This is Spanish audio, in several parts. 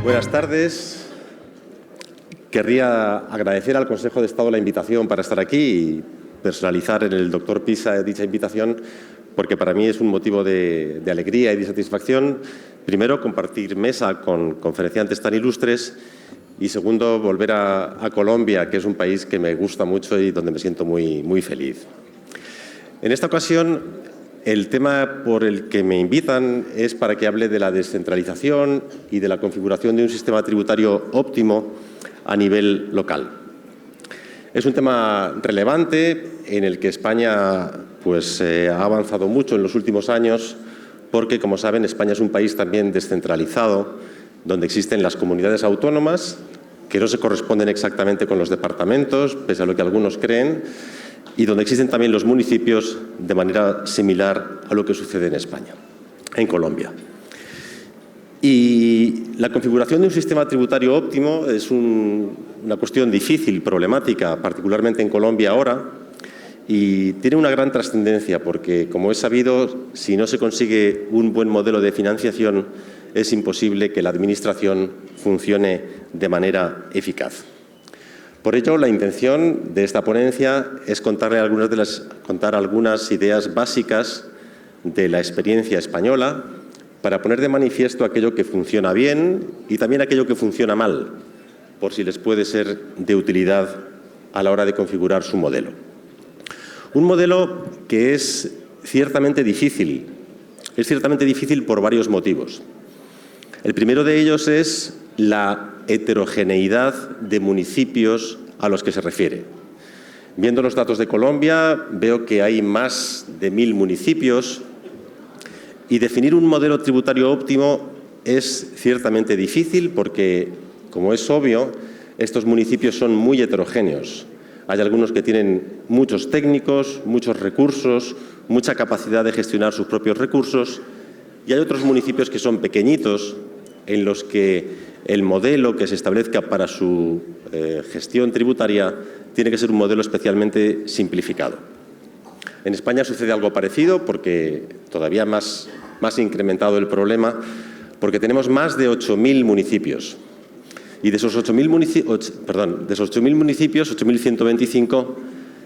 Buenas tardes. Querría agradecer al Consejo de Estado la invitación para estar aquí y personalizar en el doctor Pisa dicha invitación, porque para mí es un motivo de alegría y de satisfacción, primero, compartir mesa con conferenciantes tan ilustres y, segundo, volver a Colombia, que es un país que me gusta mucho y donde me siento muy feliz. En esta ocasión, el tema por el que me invitan es para que hable de la descentralización y de la configuración de un sistema tributario óptimo a nivel local. Es un tema relevante en el que España ha avanzado mucho en los últimos años porque, como saben, España es un país también descentralizado, donde existen las comunidades autónomas, que no se corresponden exactamente con los departamentos, pese a lo que algunos creen, y donde existen también los municipios de manera similar a lo que sucede en España, en Colombia. Y la configuración de un sistema tributario óptimo es una cuestión difícil, problemática, particularmente en Colombia ahora, y tiene una gran trascendencia porque, como es sabido, si no se consigue un buen modelo de financiación, es imposible que la Administración funcione de manera eficaz. Por ello, la intención de esta ponencia es contar algunas ideas básicas de la experiencia española para poner de manifiesto aquello que funciona bien y también aquello que funciona mal, por si les puede ser de utilidad a la hora de configurar su modelo. Un modelo que es ciertamente difícil. Es ciertamente difícil por varios motivos. El primero de ellos es la heterogeneidad de municipios a los que se refiere. Viendo los datos de Colombia, veo que hay más de 1000 municipios y definir un modelo tributario óptimo es ciertamente difícil porque, como es obvio, estos municipios son muy heterogéneos. Hay algunos que tienen muchos técnicos, muchos recursos, mucha capacidad de gestionar sus propios recursos, y hay otros municipios que son pequeñitos, en los que el modelo que se establezca para su gestión tributaria tiene que ser un modelo especialmente simplificado. En España sucede algo parecido porque todavía más incrementado el problema, porque tenemos más de 8000 municipios. Y de esos 8000 municipios, 8125,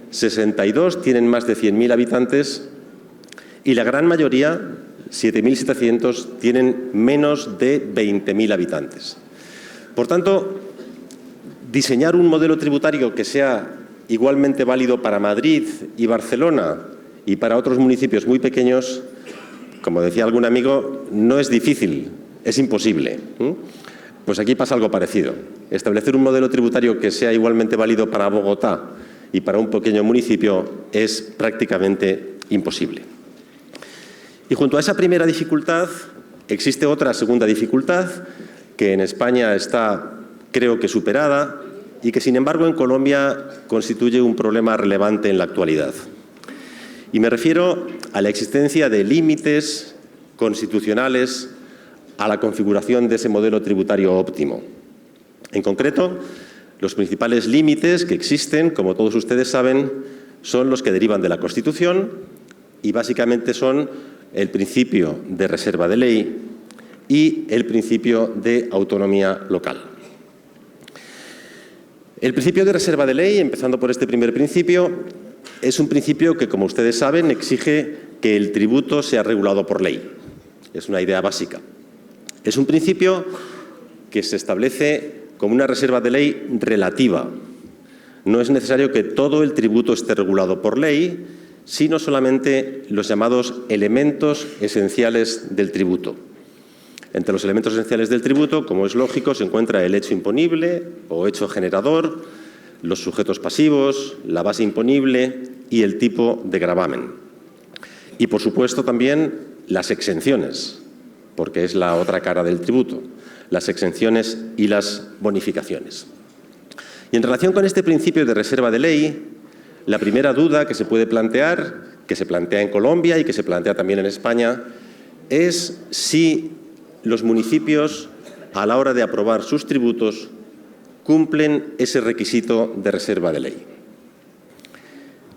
62 tienen más de 100.000 habitantes y la gran mayoría, 7700, tienen menos de 20.000 habitantes. Por tanto, diseñar un modelo tributario que sea igualmente válido para Madrid y Barcelona y para otros municipios muy pequeños, como decía algún amigo, no es difícil, es imposible. Pues aquí pasa algo parecido. Establecer un modelo tributario que sea igualmente válido para Bogotá y para un pequeño municipio es prácticamente imposible. Y junto a esa primera dificultad, existe otra segunda dificultad que en España está, creo que, superada y que, sin embargo, en Colombia constituye un problema relevante en la actualidad. Y me refiero a la existencia de límites constitucionales a la configuración de ese modelo tributario óptimo. En concreto, los principales límites que existen, como todos ustedes saben, son los que derivan de la Constitución y básicamente son el principio de reserva de ley y el principio de autonomía local. El principio de reserva de ley, empezando por este primer principio, es un principio que, como ustedes saben, exige que el tributo sea regulado por ley. Es una idea básica. Es un principio que se establece como una reserva de ley relativa. No es necesario que todo el tributo esté regulado por ley, sino solamente los llamados elementos esenciales del tributo. Entre los elementos esenciales del tributo, como es lógico, se encuentra el hecho imponible o hecho generador, los sujetos pasivos, la base imponible y el tipo de gravamen. Y, por supuesto, también las exenciones, porque es la otra cara del tributo, las exenciones y las bonificaciones. Y en relación con este principio de reserva de ley, la primera duda que se puede plantear, que se plantea en Colombia y que se plantea también en España, es si los municipios, a la hora de aprobar sus tributos, cumplen ese requisito de reserva de ley.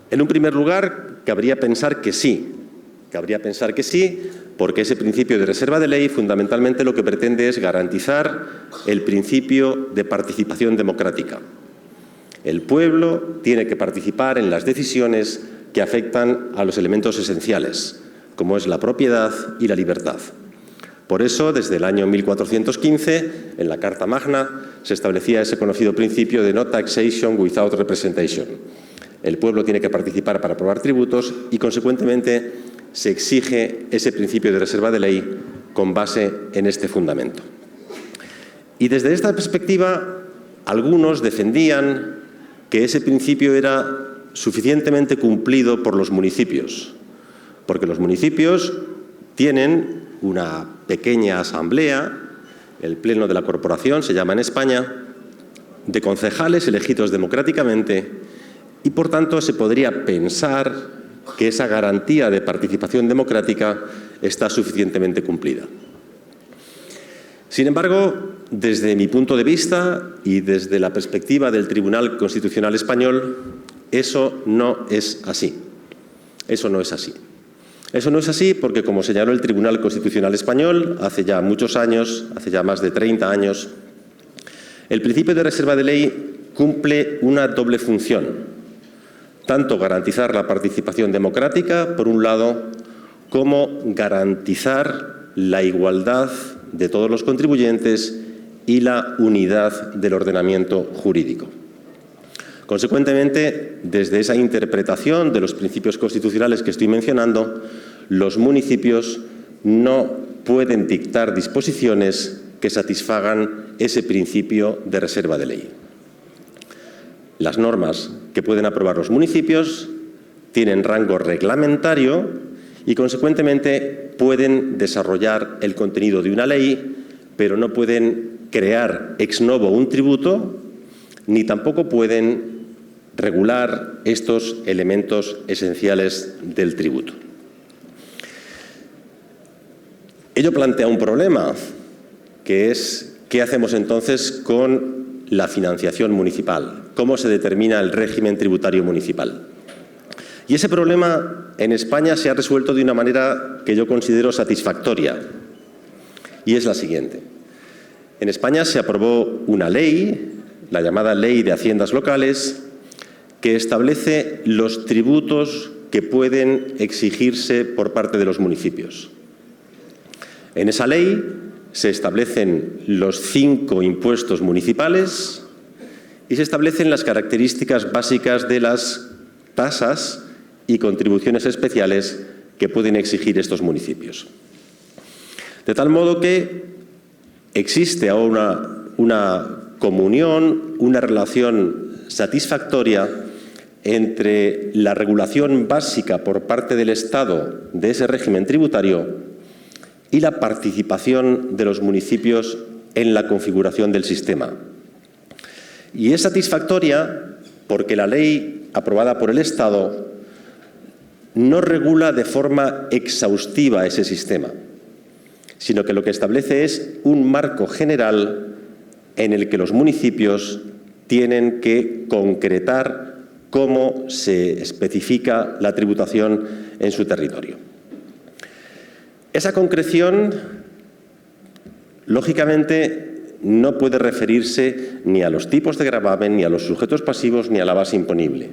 En un primer lugar, cabría pensar que sí, Cabría pensar que sí, porque ese principio de reserva de ley fundamentalmente lo que pretende es garantizar el principio de participación democrática. El pueblo tiene que participar en las decisiones que afectan a los elementos esenciales, como es la propiedad y la libertad. Por eso, desde el año 1415, en la Carta Magna, se establecía ese conocido principio de no taxation without representation. El pueblo tiene que participar para aprobar tributos y, consecuentemente, se exige ese principio de reserva de ley con base en este fundamento. Y desde esta perspectiva, algunos defendían que ese principio era suficientemente cumplido por los municipios, porque los municipios tienen una pequeña asamblea, el Pleno de la Corporación se llama en España, de concejales elegidos democráticamente y, por tanto, se podría pensar que esa garantía de participación democrática está suficientemente cumplida. Sin embargo, desde mi punto de vista y desde la perspectiva del Tribunal Constitucional Español, eso no es así. Eso no es así. Eso no es así porque, como señaló el Tribunal Constitucional Español hace ya muchos años, hace ya más de 30 años, el principio de reserva de ley cumple una doble función, tanto garantizar la participación democrática, por un lado, como garantizar la igualdad de todos los contribuyentes y la unidad del ordenamiento jurídico. Consecuentemente, desde esa interpretación de los principios constitucionales que estoy mencionando, los municipios no pueden dictar disposiciones que satisfagan ese principio de reserva de ley. Las normas que pueden aprobar los municipios tienen rango reglamentario y, consecuentemente, pueden desarrollar el contenido de una ley, pero no pueden crear ex novo un tributo, ni tampoco pueden regular estos elementos esenciales del tributo. Ello plantea un problema, que es ¿qué hacemos entonces con la financiación municipal? ¿Cómo se determina el régimen tributario municipal? Y ese problema en España se ha resuelto de una manera que yo considero satisfactoria, y es la siguiente. En España se aprobó una ley, la llamada Ley de Haciendas Locales, que establece los tributos que pueden exigirse por parte de los municipios. En esa ley se establecen los 5 impuestos municipales y se establecen las características básicas de las tasas y contribuciones especiales que pueden exigir estos municipios. De tal modo que existe ahora una comunión, una relación satisfactoria entre la regulación básica por parte del Estado de ese régimen tributario y la participación de los municipios en la configuración del sistema. Y es satisfactoria porque la ley aprobada por el Estado no regula de forma exhaustiva ese sistema, sino que lo que establece es un marco general en el que los municipios tienen que concretar cómo se especifica la tributación en su territorio. Esa concreción, lógicamente, no puede referirse ni a los tipos de gravamen, ni a los sujetos pasivos, ni a la base imponible.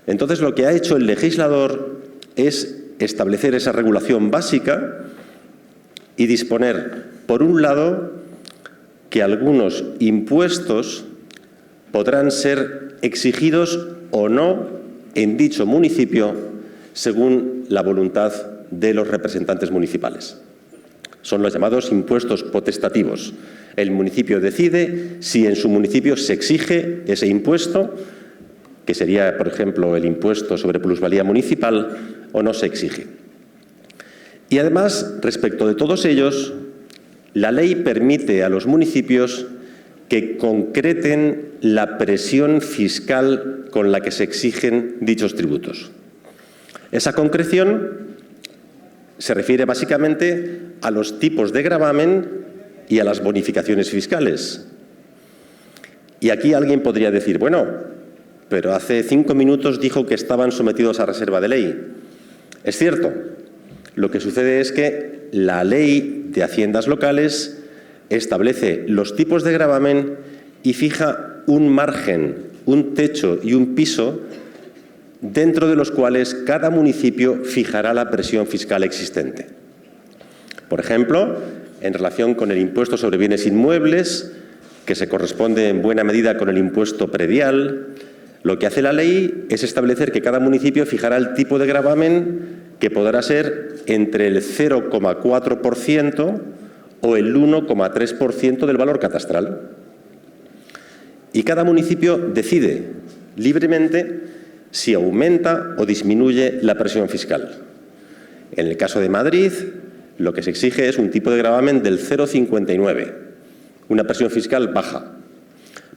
Entonces, lo que ha hecho el legislador es establecer esa regulación básica y disponer, por un lado, que algunos impuestos podrán ser exigidos o no en dicho municipio según la voluntad de los representantes municipales. Son los llamados impuestos potestativos. El municipio decide si en su municipio se exige ese impuesto, que sería, por ejemplo, el impuesto sobre plusvalía municipal, o no se exige. Y además, respecto de todos ellos, la ley permite a los municipios que concreten la presión fiscal con la que se exigen dichos tributos. Esa concreción se refiere básicamente a los tipos de gravamen y a las bonificaciones fiscales. Y aquí alguien podría decir, bueno, pero hace 5 minutos dijo que estaban sometidos a reserva de ley. Es cierto, lo que sucede es que la Ley de Haciendas Locales establece los tipos de gravamen y fija un margen, un techo y un piso dentro de los cuales cada municipio fijará la presión fiscal existente. Por ejemplo, en relación con el impuesto sobre bienes inmuebles, que se corresponde en buena medida con el impuesto predial, lo que hace la ley es establecer que cada municipio fijará el tipo de gravamen que podrá ser entre el 0,4% o el 1,3% del valor catastral. Y cada municipio decide libremente si aumenta o disminuye la presión fiscal. En el caso de Madrid, lo que se exige es un tipo de gravamen del 0,59, una presión fiscal baja.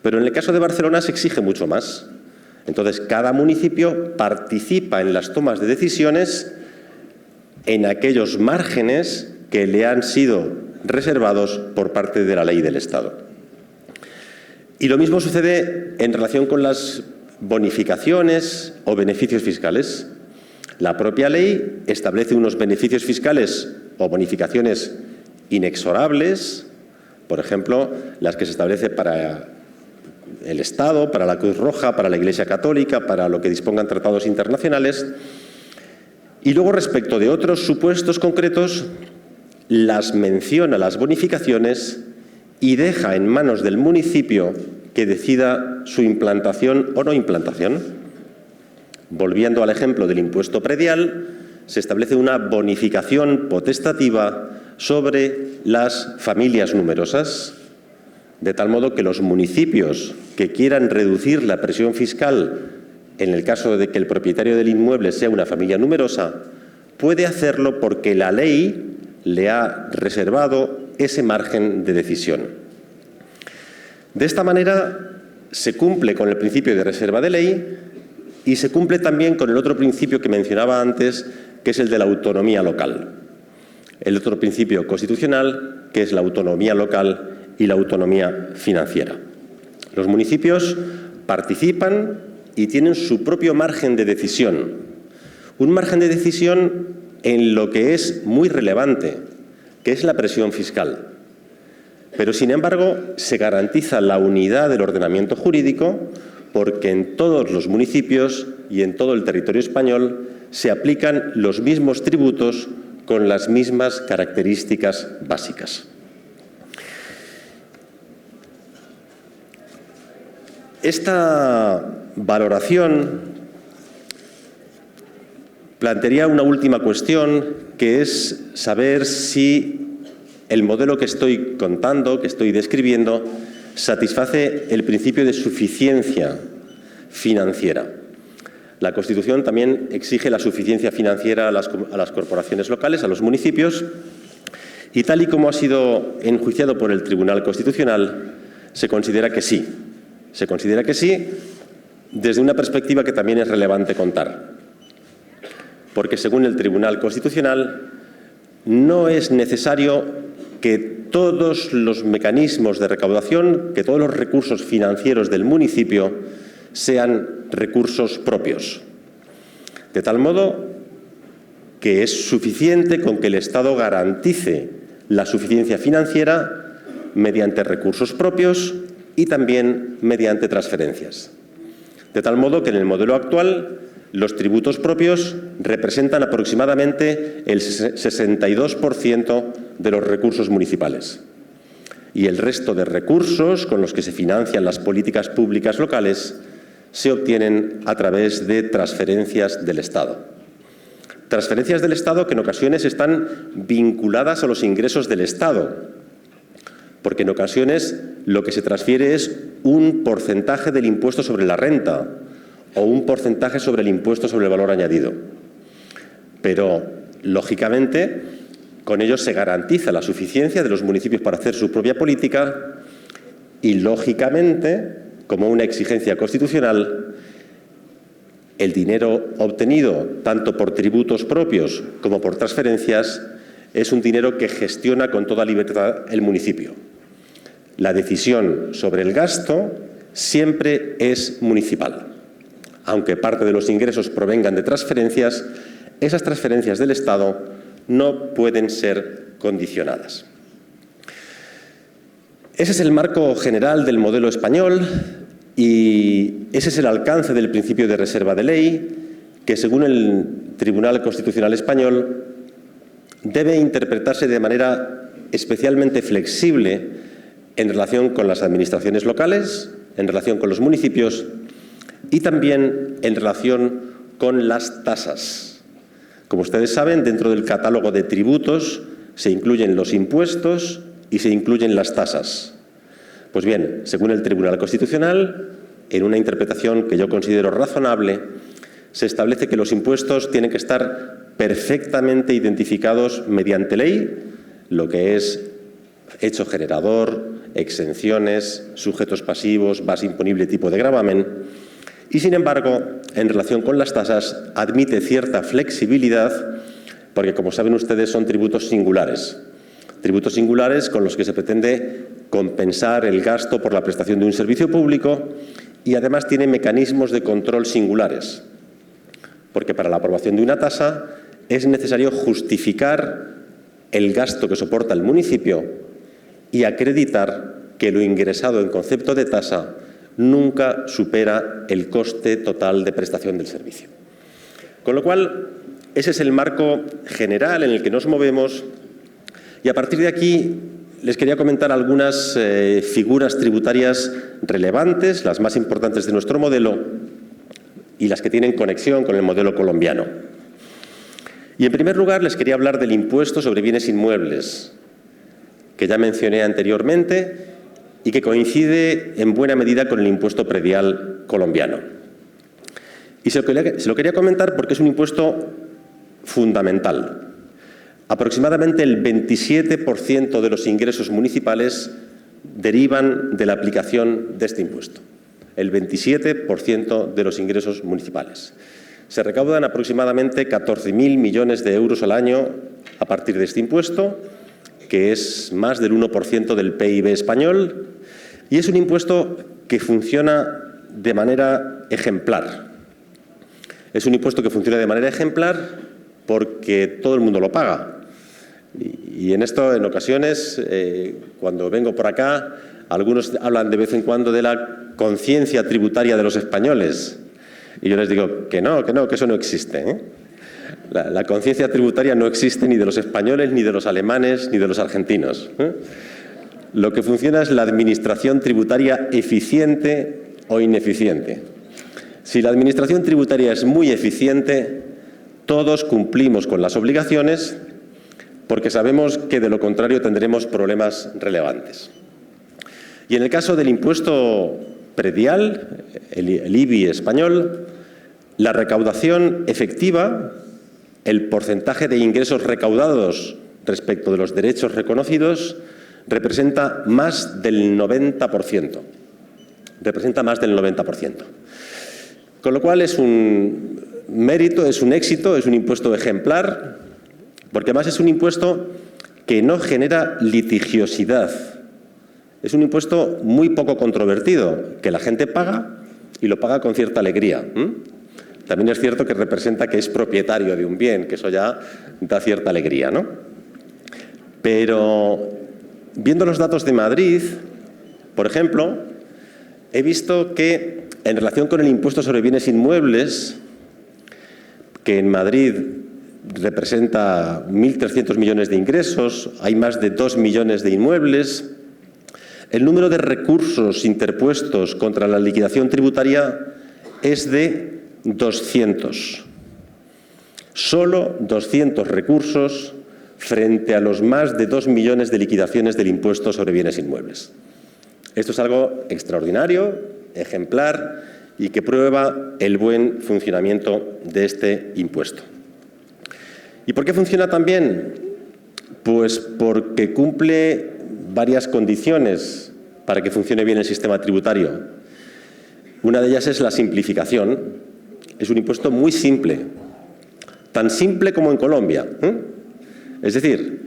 Pero en el caso de Barcelona se exige mucho más. Entonces, cada municipio participa en las tomas de decisiones en aquellos márgenes que le han sido reservados por parte de la ley del Estado. Y lo mismo sucede en relación con las bonificaciones o beneficios fiscales. La propia ley establece unos beneficios fiscales o bonificaciones inexorables, por ejemplo, las que se establece para el Estado, para la Cruz Roja, para la Iglesia Católica, para lo que dispongan tratados internacionales. Y luego, respecto de otros supuestos concretos, las menciona las bonificaciones y deja en manos del municipio que decida su implantación o no implantación. Volviendo al ejemplo del impuesto predial, se establece una bonificación potestativa sobre las familias numerosas, de tal modo que los municipios que quieran reducir la presión fiscal en el caso de que el propietario del inmueble sea una familia numerosa, puede hacerlo porque la ley le ha reservado ese margen de decisión. De esta manera se cumple con el principio de reserva de ley y se cumple también con el otro principio que mencionaba antes, que es el de la autonomía local. El otro principio constitucional, que es la autonomía local y la autonomía financiera. Los municipios participan y tienen su propio margen de decisión. Un margen de decisión en lo que es muy relevante, que es la presión fiscal. Pero, sin embargo, se garantiza la unidad del ordenamiento jurídico porque en todos los municipios y en todo el territorio español se aplican los mismos tributos con las mismas características básicas. Esta valoración plantearía una última cuestión, que es saber si el modelo que estoy contando, que estoy describiendo, satisface el principio de suficiencia financiera. La Constitución también exige la suficiencia financiera a las corporaciones locales, a los municipios, y tal y como ha sido enjuiciado por el Tribunal Constitucional, se considera que sí. Se considera que sí desde una perspectiva que también es relevante contar. Porque, según el Tribunal Constitucional, no es necesario que todos los mecanismos de recaudación, que todos los recursos financieros del municipio sean recursos propios. De tal modo que es suficiente con que el Estado garantice la suficiencia financiera mediante recursos propios y también mediante transferencias. De tal modo que en el modelo actual los tributos propios representan aproximadamente el 62% de los recursos municipales. Y el resto de recursos con los que se financian las políticas públicas locales se obtienen a través de transferencias del Estado. Transferencias del Estado que en ocasiones están vinculadas a los ingresos del Estado, porque en ocasiones lo que se transfiere es un porcentaje del impuesto sobre la renta o un porcentaje sobre el impuesto sobre el valor añadido. Pero, lógicamente, con ello se garantiza la suficiencia de los municipios para hacer su propia política y, lógicamente, como una exigencia constitucional, el dinero obtenido tanto por tributos propios como por transferencias es un dinero que gestiona con toda libertad el municipio. La decisión sobre el gasto siempre es municipal. Aunque parte de los ingresos provengan de transferencias, esas transferencias del Estado no pueden ser condicionadas. Ese es el marco general del modelo español y ese es el alcance del principio de reserva de ley que, según el Tribunal Constitucional Español, debe interpretarse de manera especialmente flexible en relación con las administraciones locales, en relación con los municipios y también en relación con las tasas. Como ustedes saben, dentro del catálogo de tributos se incluyen los impuestos y se incluyen las tasas. Pues bien, según el Tribunal Constitucional, en una interpretación que yo considero razonable, se establece que los impuestos tienen que estar perfectamente identificados mediante ley, lo que es hecho generador, exenciones, sujetos pasivos, base imponible, tipo de gravamen. Y, sin embargo, en relación con las tasas, admite cierta flexibilidad porque, como saben ustedes, son tributos singulares. Tributos singulares con los que se pretende compensar el gasto por la prestación de un servicio público y, además, tiene mecanismos de control singulares, porque para la aprobación de una tasa es necesario justificar el gasto que soporta el municipio y acreditar que lo ingresado en concepto de tasa nunca supera el coste total de prestación del servicio. Con lo cual, ese es el marco general en el que nos movemos y, a partir de aquí, les quería comentar algunas figuras tributarias relevantes, las más importantes de nuestro modelo y las que tienen conexión con el modelo colombiano. Y, en primer lugar, les quería hablar del impuesto sobre bienes inmuebles, que ya mencioné anteriormente y que coincide en buena medida con el impuesto predial colombiano. Y se lo quería comentar porque es un impuesto fundamental. Aproximadamente el 27% de los ingresos municipales derivan de la aplicación de este impuesto. El 27% de los ingresos municipales. Se recaudan aproximadamente 14.000 millones de euros al año a partir de este impuesto, que es más del 1% del PIB español, y es un impuesto que funciona de manera ejemplar. Es un impuesto que funciona de manera ejemplar porque todo el mundo lo paga. Y en esto, en ocasiones, cuando vengo por acá, algunos hablan de vez en cuando de la conciencia tributaria de los españoles. Y yo les digo que no, que eso no existe, ¿eh? La conciencia tributaria no existe ni de los españoles, ni de los alemanes, ni de los argentinos, ¿eh? Lo que funciona es la administración tributaria eficiente o ineficiente. Si la administración tributaria es muy eficiente, todos cumplimos con las obligaciones porque sabemos que de lo contrario tendremos problemas relevantes. Y en el caso del impuesto predial, el IBI español, la recaudación efectiva, el porcentaje de ingresos recaudados respecto de los derechos reconocidos, representa más del 90%. Representa más del 90%. Con lo cual es un mérito, es un éxito, es un impuesto ejemplar, porque además es un impuesto que no genera litigiosidad. Es un impuesto muy poco controvertido, que la gente paga y lo paga con cierta alegría. También es cierto que representa que es propietario de un bien, que eso ya da cierta alegría, ¿no? Pero viendo los datos de Madrid, por ejemplo, he visto que en relación con el impuesto sobre bienes inmuebles, que en Madrid representa 1.300 millones de ingresos, hay más de 2 millones de inmuebles, el número de recursos interpuestos contra la liquidación tributaria es de 200. Solo 200 recursos frente a los más de 2 millones de liquidaciones del impuesto sobre bienes inmuebles. Esto es algo extraordinario, ejemplar y que prueba el buen funcionamiento de este impuesto. ¿Y por qué funciona tan bien? Pues porque cumple varias condiciones para que funcione bien el sistema tributario. Una de ellas es la simplificación. Es un impuesto muy simple, tan simple como en Colombia, Es decir,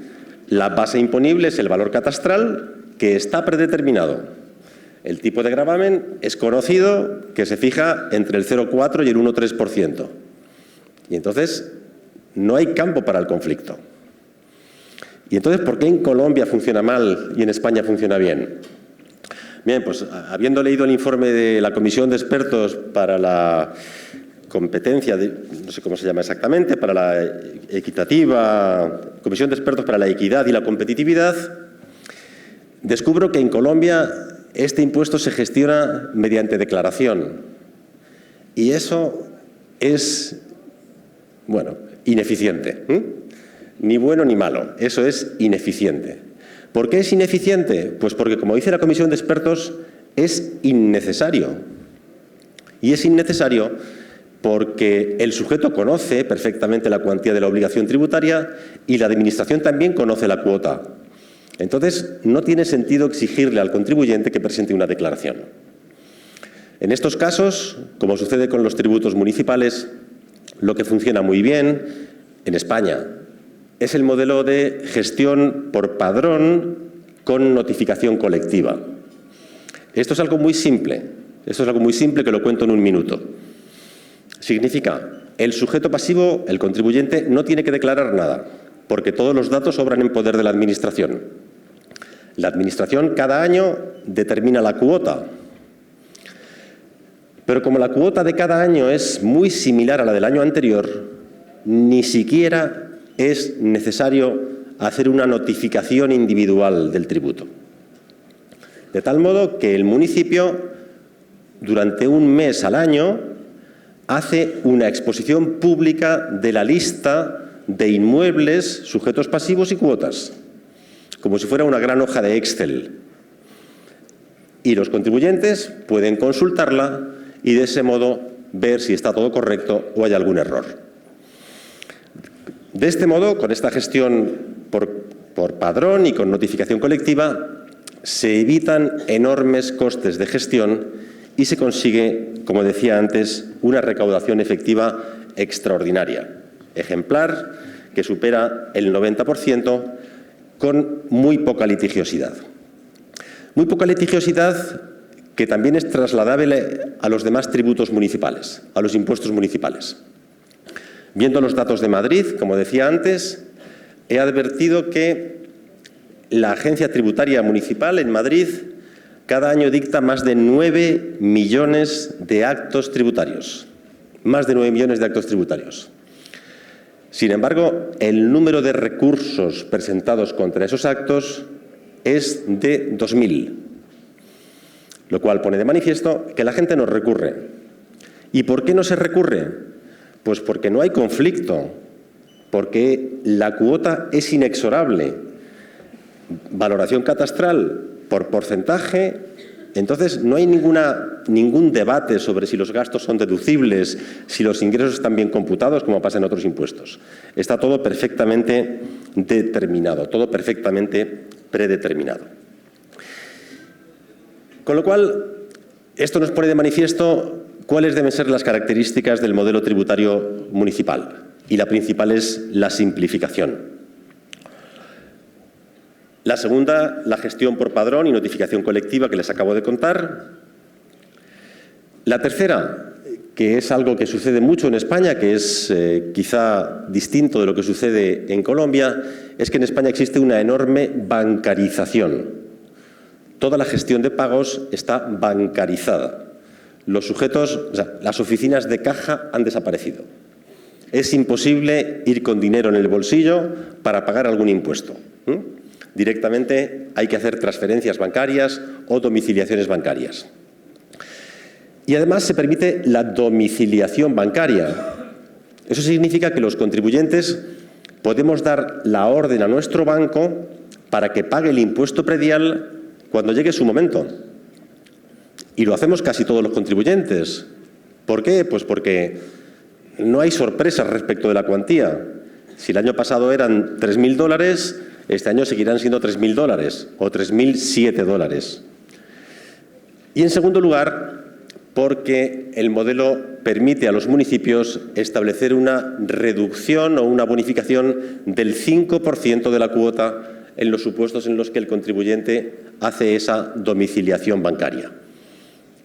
la base imponible es el valor catastral que está predeterminado. El tipo de gravamen es conocido, que se fija entre el 0,4 y el 1,3%. Y entonces no hay campo para el conflicto. ¿Y entonces por qué en Colombia funciona mal y en España funciona bien? Bien, pues habiendo leído el informe de la Comisión de Expertos para la competencia, no sé cómo se llama exactamente, para la equitativa, Comisión de Expertos para la Equidad y la Competitividad, descubro que en Colombia este impuesto se gestiona mediante declaración. Y eso es, bueno, ineficiente. Ni bueno ni malo, eso es ineficiente. ¿Por qué es ineficiente? Pues porque, como dice la Comisión de Expertos, es innecesario. Y es innecesario porque el sujeto conoce perfectamente la cuantía de la obligación tributaria y la Administración también conoce la cuota. Entonces, no tiene sentido exigirle al contribuyente que presente una declaración. En estos casos, como sucede con los tributos municipales, lo que funciona muy bien en España es el modelo de gestión por padrón con notificación colectiva. Esto es algo muy simple. Que lo cuento en un minuto. Significa, el sujeto pasivo, el contribuyente, no tiene que declarar nada, porque todos los datos obran en poder de la Administración. La Administración cada año determina la cuota. Pero como la cuota de cada año es muy similar a la del año anterior, ni siquiera es necesario hacer una notificación individual del tributo. De tal modo que el municipio, durante un mes al año, hace una exposición pública de la lista de inmuebles, sujetos pasivos y cuotas, como si fuera una gran hoja de Excel. Y los contribuyentes pueden consultarla y de ese modo ver si está todo correcto o hay algún error. De este modo, con esta gestión por padrón y con notificación colectiva, se evitan enormes costes de gestión y se consigue, como decía antes, una recaudación efectiva extraordinaria, ejemplar, que supera el 90% con muy poca litigiosidad. Muy poca litigiosidad que también es trasladable a los demás tributos municipales, a los impuestos municipales. Viendo los datos de Madrid, como decía antes, he advertido que la Agencia Tributaria Municipal en Madrid cada año dicta más de 9 millones de actos tributarios. Más de 9 millones de actos tributarios. Sin embargo, el número de recursos presentados contra esos actos es de 2.000, lo cual pone de manifiesto que la gente no recurre. ¿Y por qué no se recurre? Pues porque no hay conflicto, porque la cuota es inexorable. Valoración catastral por porcentaje, entonces no hay ningún debate sobre si los gastos son deducibles, si los ingresos están bien computados, como pasa en otros impuestos. Está todo perfectamente determinado, todo perfectamente predeterminado. Con lo cual, esto nos pone de manifiesto cuáles deben ser las características del modelo tributario municipal. Y la principal es la simplificación. La segunda, la gestión por padrón y notificación colectiva que les acabo de contar. La tercera, que es algo que sucede mucho en España, que es quizá distinto de lo que sucede en Colombia, es que en España existe una enorme bancarización. Toda la gestión de pagos está bancarizada. Los sujetos, las oficinas de caja han desaparecido. Es imposible ir con dinero en el bolsillo para pagar algún impuesto. Directamente hay que hacer transferencias bancarias o domiciliaciones bancarias. Y además se permite la domiciliación bancaria. Eso significa que los contribuyentes podemos dar la orden a nuestro banco para que pague el impuesto predial cuando llegue su momento. Y lo hacemos casi todos los contribuyentes. ¿Por qué? Pues porque no hay sorpresas respecto de la cuantía. Si el año pasado eran $3.000, este año seguirán siendo $3.000 o $3.007. Y en segundo lugar, porque el modelo permite a los municipios establecer una reducción o una bonificación del 5% de la cuota en los supuestos en los que el contribuyente hace esa domiciliación bancaria.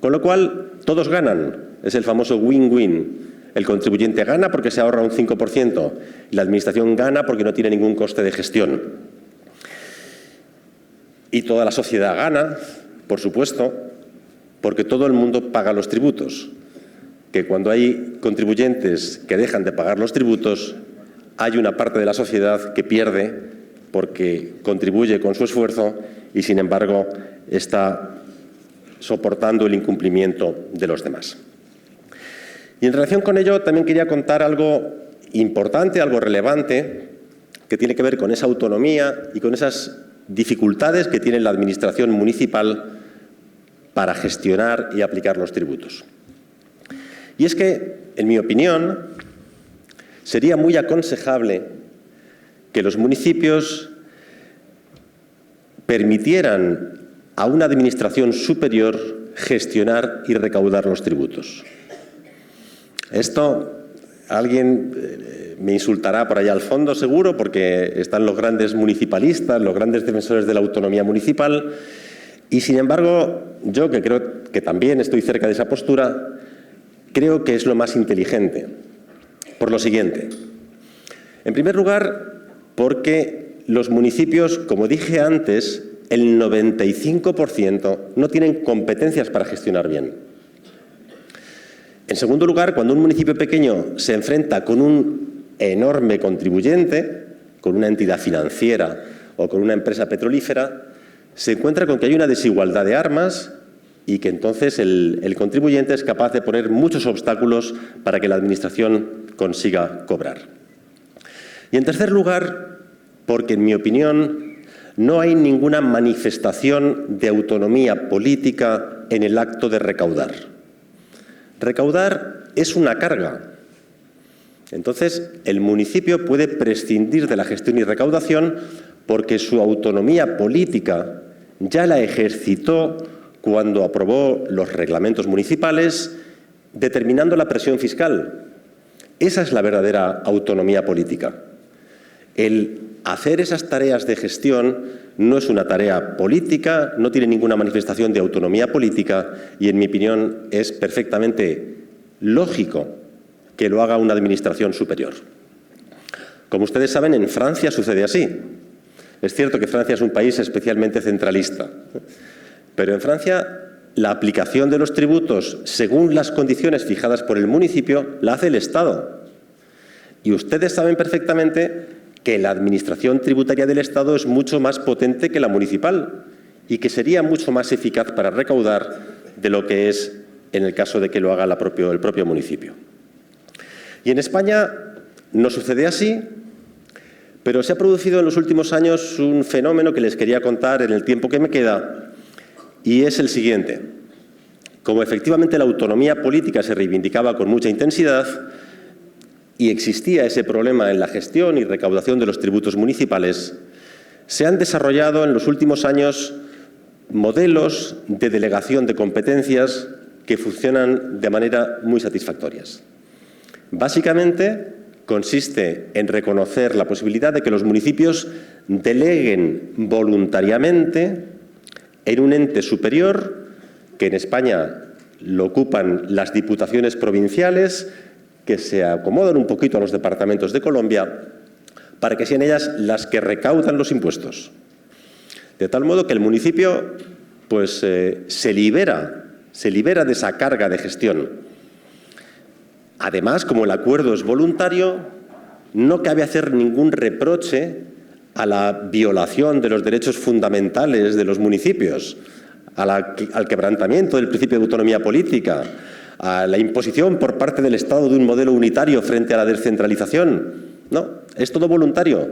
Con lo cual, todos ganan. Es el famoso win-win. El contribuyente gana porque se ahorra un 5% y la Administración gana porque no tiene ningún coste de gestión. Y toda la sociedad gana, por supuesto, porque todo el mundo paga los tributos. Que cuando hay contribuyentes que dejan de pagar los tributos, hay una parte de la sociedad que pierde porque contribuye con su esfuerzo y, sin embargo, está soportando el incumplimiento de los demás. Y en relación con ello también quería contar algo importante, algo relevante, que tiene que ver con esa autonomía y con esas dificultades que tiene la administración municipal para gestionar y aplicar los tributos. Y es que, en mi opinión, sería muy aconsejable que los municipios permitieran a una administración superior gestionar y recaudar los tributos. Esto alguien me insultará por allá al fondo, seguro, porque están los grandes municipalistas, los grandes defensores de la autonomía municipal, y sin embargo, yo que creo que también estoy cerca de esa postura, creo que es lo más inteligente, por lo siguiente. En primer lugar, porque los municipios, como dije antes, el 95% no tienen competencias para gestionar bien. En segundo lugar, cuando un municipio pequeño se enfrenta con un enorme contribuyente, con una entidad financiera o con una empresa petrolífera, se encuentra con que hay una desigualdad de armas y que entonces el contribuyente es capaz de poner muchos obstáculos para que la administración consiga cobrar. Y en tercer lugar, porque en mi opinión no hay ninguna manifestación de autonomía política en el acto de recaudar. Recaudar es una carga. Entonces, el municipio puede prescindir de la gestión y recaudación porque su autonomía política ya la ejercitó cuando aprobó los reglamentos municipales, determinando la presión fiscal. Esa es la verdadera autonomía política. El hacer esas tareas de gestión no es una tarea política, no tiene ninguna manifestación de autonomía política y, en mi opinión, es perfectamente lógico que lo haga una administración superior. Como ustedes saben, en Francia sucede así. Es cierto que Francia es un país especialmente centralista, pero en Francia la aplicación de los tributos según las condiciones fijadas por el municipio la hace el Estado. Y ustedes saben perfectamente que la administración tributaria del Estado es mucho más potente que la municipal y que sería mucho más eficaz para recaudar de lo que es en el caso de que lo haga el propio municipio. Y en España no sucede así, pero se ha producido en los últimos años un fenómeno que les quería contar en el tiempo que me queda, y es el siguiente. Como efectivamente la autonomía política se reivindicaba con mucha intensidad y existía ese problema en la gestión y recaudación de los tributos municipales, se han desarrollado en los últimos años modelos de delegación de competencias que funcionan de manera muy satisfactorias. Básicamente, consiste en reconocer la posibilidad de que los municipios deleguen voluntariamente en un ente superior, que en España lo ocupan las diputaciones provinciales, que se acomodan un poquito a los departamentos de Colombia, para que sean ellas las que recaudan los impuestos. De tal modo que el municipio se libera de esa carga de gestión. Además, como el acuerdo es voluntario, no cabe hacer ningún reproche a la violación de los derechos fundamentales de los municipios, al quebrantamiento del principio de autonomía política, a la imposición por parte del Estado de un modelo unitario frente a la descentralización. No, es todo voluntario.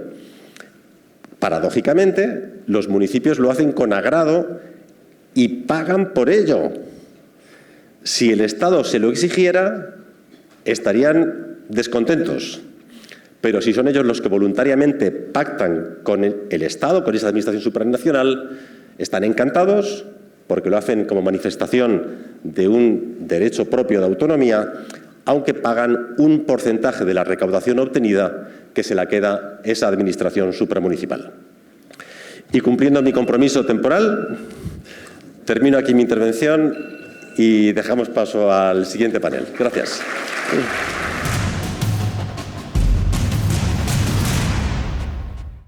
Paradójicamente, los municipios lo hacen con agrado y pagan por ello. Si el Estado se lo exigiera, estarían descontentos. Pero si son ellos los que voluntariamente pactan con el Estado, con esa administración supranacional, están encantados porque lo hacen como manifestación de un derecho propio de autonomía, aunque pagan un porcentaje de la recaudación obtenida que se la queda esa administración supramunicipal. Y cumpliendo mi compromiso temporal, termino aquí mi intervención y dejamos paso al siguiente panel. Gracias.